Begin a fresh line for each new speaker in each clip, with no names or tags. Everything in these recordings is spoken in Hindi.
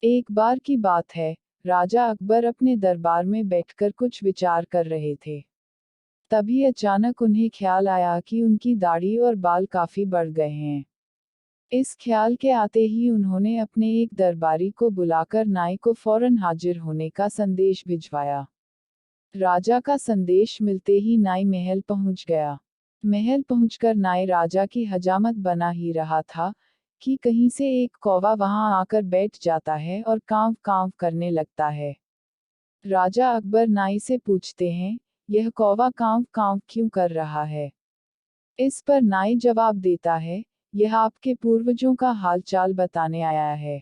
एक बार की बात है, राजा अकबर अपने दरबार में बैठकर कुछ विचार कर रहे थे। तभी अचानक उन्हें ख्याल आया कि उनकी दाढ़ी और बाल काफी बढ़ गए हैं। इस ख्याल के आते ही उन्होंने अपने एक दरबारी को बुलाकर नाई को फौरन हाजिर होने का संदेश भिजवाया। राजा का संदेश मिलते ही नाई महल पहुंच गया। महल पहुंचकर नाई राजा की हजामत बना ही रहा था कि कहीं से एक कौवा वहां आकर बैठ जाता है और कांव कांव करने लगता है। राजा अकबर नाई से पूछते हैं, यह कौवा कांव कांव क्यों कर रहा है? इस पर नाई जवाब देता है, यह आपके पूर्वजों का हालचाल बताने आया है।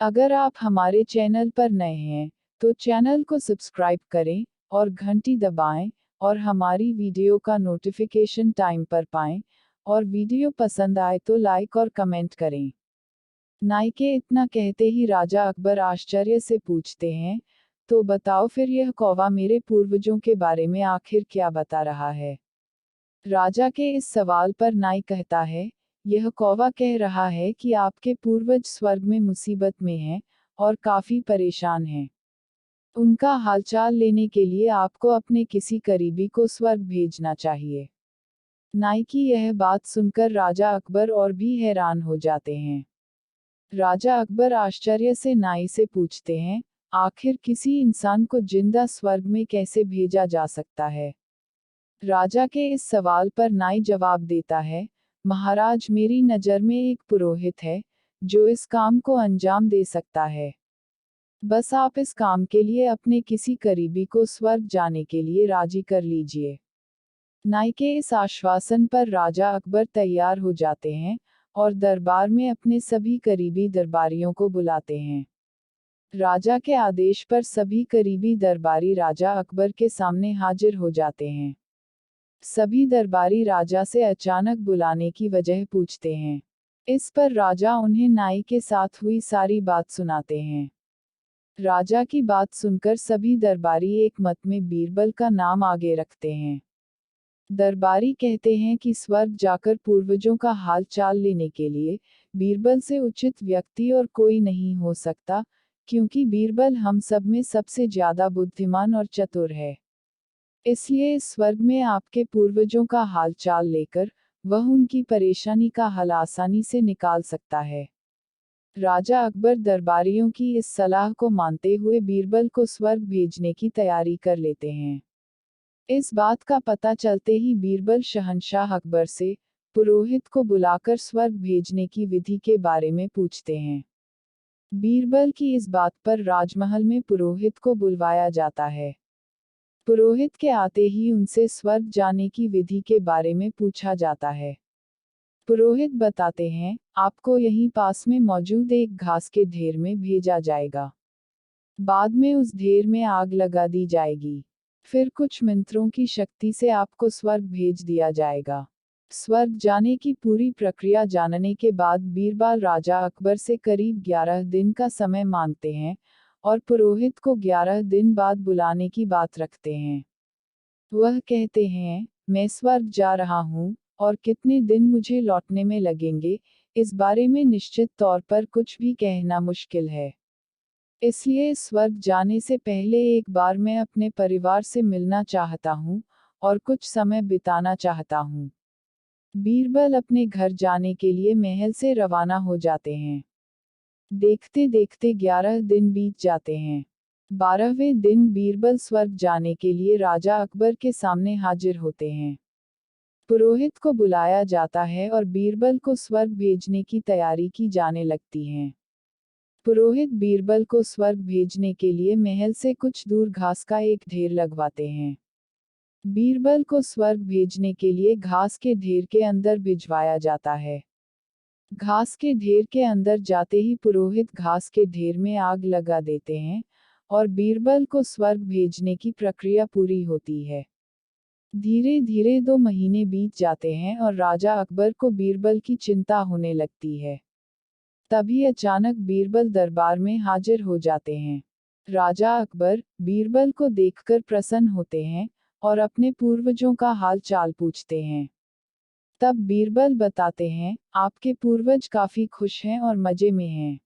अगर आप हमारे चैनल पर नए हैं, तो चैनल को सब्सक्राइब करें और घंटी दबाएं और हमारी वीडियो का नोटिफिकेशन टाइम पर पाएं, और वीडियो पसंद आए तो लाइक और कमेंट करें। नाई के इतना कहते ही राजा अकबर आश्चर्य से पूछते हैं, तो बताओ फिर यह कौवा मेरे पूर्वजों के बारे में आखिर क्या बता रहा है? राजा के इस सवाल पर नाई कहता है, यह कौवा कह रहा है कि आपके पूर्वज स्वर्ग में मुसीबत में हैं और काफी परेशान हैं। उनका हालचाल लेने के लिए आपको अपने किसी करीबी को स्वर्ग भेजना चाहिए। नाई की यह बात सुनकर राजा अकबर और भी हैरान हो जाते हैं। राजा अकबर आश्चर्य से नाई से पूछते हैं, आखिर किसी इंसान को जिंदा स्वर्ग में कैसे भेजा जा सकता है? राजा के इस सवाल पर नाई जवाब देता है, महाराज मेरी नज़र में एक पुरोहित है, जो इस काम को अंजाम दे सकता है। बस आप इस काम के लिए अपने किसी करीबी को स्वर्ग जाने के लिए राजी कर लीजिए। नाई के इस आश्वासन पर राजा अकबर तैयार हो जाते हैं और दरबार में अपने सभी करीबी दरबारियों को बुलाते हैं। राजा के आदेश पर सभी करीबी दरबारी राजा अकबर के सामने हाजिर हो जाते हैं। सभी दरबारी राजा से अचानक बुलाने की वजह पूछते हैं। इस पर राजा उन्हें नाई के साथ हुई सारी बात सुनाते हैं। राजा की बात सुनकर सभी दरबारी एक मत में बीरबल का नाम आगे रखते हैं। दरबारी कहते हैं कि स्वर्ग जाकर पूर्वजों का हाल चाल लेने के लिए बीरबल से उचित व्यक्ति और कोई नहीं हो सकता, क्योंकि बीरबल हम सब में सबसे ज्यादा बुद्धिमान और चतुर है। इसलिए इस स्वर्ग में आपके पूर्वजों का हाल चाल लेकर वह उनकी परेशानी का हल आसानी से निकाल सकता है। राजा अकबर दरबारियों की इस सलाह को मानते हुए बीरबल को स्वर्ग भेजने की तैयारी कर लेते हैं। इस बात का पता चलते ही बीरबल शहंशाह अकबर से पुरोहित को बुलाकर स्वर्ग भेजने की विधि के बारे में पूछते हैं। बीरबल की इस बात पर राजमहल में पुरोहित को बुलवाया जाता है। पुरोहित के आते ही उनसे स्वर्ग जाने की विधि के बारे में पूछा जाता है। पुरोहित बताते हैं, आपको यहीं पास में मौजूद एक घास के ढेर में भेजा जाएगा। बाद में उस ढेर में आग लगा दी जाएगी। फिर कुछ मंत्रों की शक्ति से आपको स्वर्ग भेज दिया जाएगा। स्वर्ग जाने की पूरी प्रक्रिया जानने के बाद बीरबल राजा अकबर से करीब 11 दिन का समय मांगते हैं और पुरोहित को 11 दिन बाद बुलाने की बात रखते हैं। वह कहते हैं, मैं स्वर्ग जा रहा हूँ, और कितने दिन मुझे लौटने में लगेंगे, इस बारे में निश्चित तौर पर कुछ भी कहना मुश्किल है। इसलिए स्वर्ग जाने से पहले एक बार मैं अपने परिवार से मिलना चाहता हूँ और कुछ समय बिताना चाहता हूँ। बीरबल अपने घर जाने के लिए महल से रवाना हो जाते हैं। देखते देखते 11 दिन बीत जाते हैं। 12वें दिन बीरबल स्वर्ग जाने के लिए राजा अकबर के सामने हाजिर होते हैं। पुरोहित को बुलाया जाता है और बीरबल को स्वर्ग भेजने की तैयारी की जाने लगती है। पुरोहित बीरबल को स्वर्ग भेजने के लिए महल से कुछ दूर घास का एक ढेर लगवाते हैं। बीरबल को स्वर्ग भेजने के लिए घास के ढेर के अंदर भिजवाया जाता है। घास के ढेर के अंदर जाते ही पुरोहित घास के ढेर में आग लगा देते हैं और बीरबल को स्वर्ग भेजने की प्रक्रिया पूरी होती है। धीरे धीरे 2 महीने बीत जाते हैं और राजा अकबर को बीरबल की चिंता होने लगती है। तभी अचानक बीरबल दरबार में हाजिर हो जाते हैं। राजा अकबर बीरबल को देखकर प्रसन्न होते हैं और अपने पूर्वजों का हाल चाल पूछते हैं। तब बीरबल बताते हैं, आपके पूर्वज काफी खुश हैं और मजे में हैं।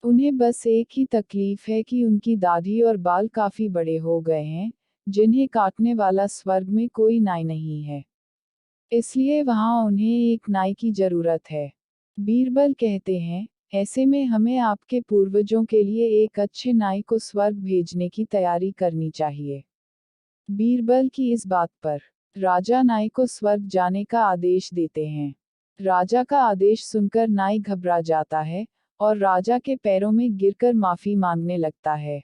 उन्हें बस एक ही तकलीफ है कि उनकी दाढ़ी और बाल काफी बड़े हो गए हैं, जिन्हें काटने वाला स्वर्ग में कोई नाई नहीं है। इसलिए वहां उन्हें एक नाई की जरूरत है। बीरबल कहते हैं, ऐसे में हमें आपके पूर्वजों के लिए एक अच्छे नाई को स्वर्ग भेजने की तैयारी करनी चाहिए। बीरबल की इस बात पर राजा नाई को स्वर्ग जाने का आदेश देते हैं। राजा का आदेश सुनकर नाई घबरा जाता है और राजा के पैरों में गिरकर माफी मांगने लगता है।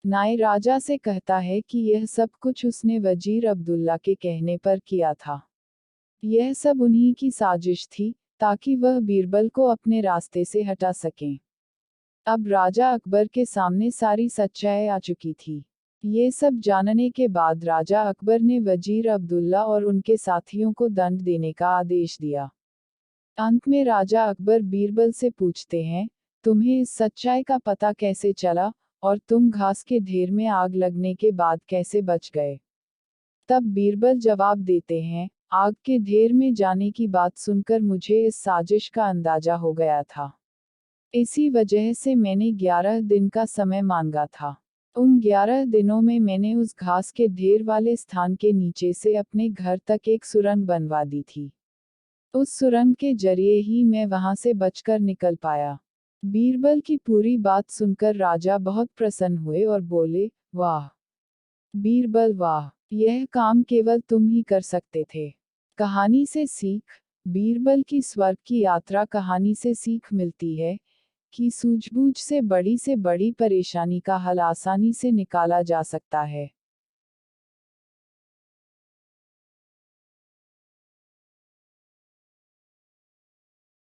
नाई राजा से कहता है कि यह सब कुछ उसने वजीर अब्दुल्ला के कहने पर किया था। यह सब उन्हीं की साजिश थी, ताकि वह बीरबल को अपने रास्ते से हटा सकें। अब राजा अकबर के सामने सारी सच्चाई आ चुकी थी। ये सब जानने के बाद राजा अकबर ने वजीर अब्दुल्ला और उनके साथियों को दंड देने का आदेश दिया। अंत में राजा अकबर बीरबल से पूछते हैं, तुम्हें इस सच्चाई का पता कैसे चला, और तुम घास के ढेर में आग लगने के बाद कैसे बच गए? तब बीरबल जवाब देते हैं, आग के ढेर में जाने की बात सुनकर मुझे इस साजिश का अंदाजा हो गया था। इसी वजह से मैंने 11 दिन का समय मांगा था। उन 11 दिनों में मैंने उस घास के ढेर वाले स्थान के नीचे से अपने घर तक एक सुरंग बनवा दी थी। उस सुरंग के जरिए ही मैं वहां से बचकर निकल पाया। बीरबल की पूरी बात सुनकर राजा बहुत प्रसन्न हुए और बोले, वाह बीरबल वाह, यह काम केवल तुम ही कर सकते थे। कहानी से सीख। बीरबल की स्वर्ग की यात्रा कहानी से सीख मिलती है कि सूझबूझ से बड़ी परेशानी का हल आसानी से निकाला जा सकता है।